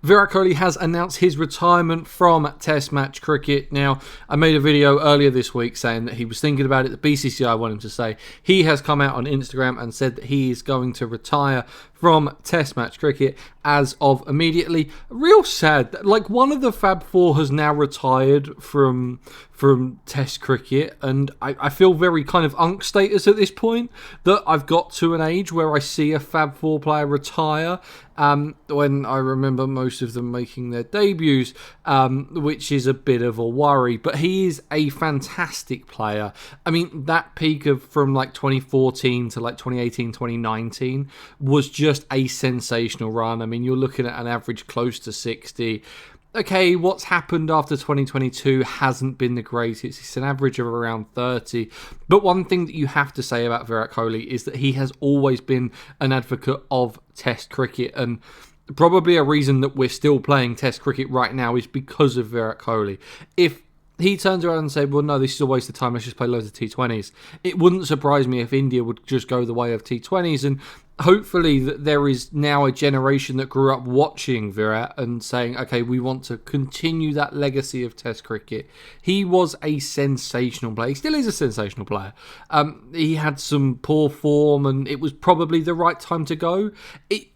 Virat Kohli has announced his retirement from Test match cricket. Now, I made a video earlier this week saying that he was thinking about it. The BCCI want him to say. He has come out on Instagram and said that he is going to retire from Test match cricket as of immediately. Real sad. Like, one of the Fab Four has now retired from Test cricket, and I feel very kind of unk status at this point that I've got to an age where I see a Fab Four player retire. When I remember most of them making their debuts, which is a bit of a worry. But he is a fantastic player. I mean, that peak of from like 2014 to like 2018, 2019 was just a sensational run. I mean, you're looking at an average close to 60. Okay, what's happened after 2022 hasn't been the greatest. It's an average of around 30. But one thing that you have to say about Virat Kohli is that he has always been an advocate of Test cricket, and probably a reason that we're still playing Test cricket right now is because of Virat Kohli. If he turns around and said, well, no, this is a waste of time, let's just play loads of T20s, it wouldn't surprise me if India would just go the way of T20s, and hopefully that there is now a generation that grew up watching Virat and saying, okay, we want to continue that legacy of Test cricket. He was a sensational player. He still is a sensational player. He had some poor form, and it was probably the right time to go.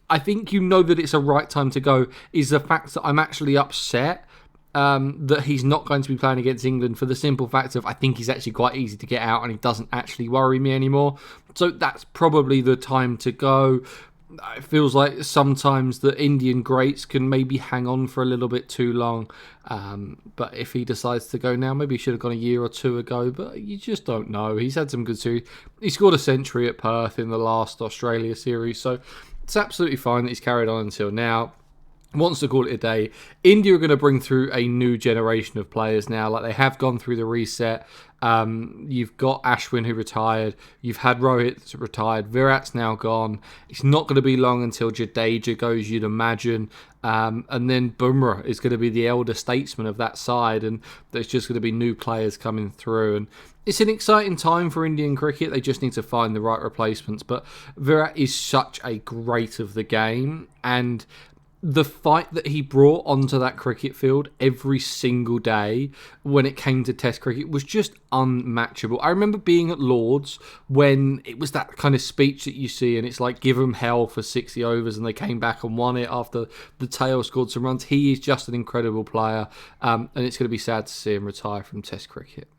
I think you know that it's a right time to go is the fact that I'm actually upset that he's not going to be playing against England for the simple fact of I think he's actually quite easy to get out and he doesn't actually worry me anymore. So that's probably the time to go. It feels like sometimes the Indian greats can maybe hang on for a little bit too long. But if he decides to go now, maybe he should have gone a year or two ago. But you just don't know. He's had some good series. He scored a century at Perth in the last Australia series. So it's absolutely fine that he's carried on until now. Wants to call it a day. India are going to bring through a new generation of players now. Like, they have gone through the reset. You've got Ashwin, who retired. You've had Rohit retired. Virat's now gone. It's not going to be long until Jadeja goes, you'd imagine. And then Bumrah is going to be the elder statesman of that side. And there's just going to be new players coming through. And it's an exciting time for Indian cricket. They just need to find the right replacements. But Virat is such a great of the game. And the fight that he brought onto that cricket field every single day when it came to Test cricket was just unmatchable. I remember being at Lord's when it was that kind of speech that you see, and it's like, give them hell for 60 overs, and they came back and won it after the tail scored some runs. He is just an incredible player, and it's going to be sad to see him retire from Test cricket.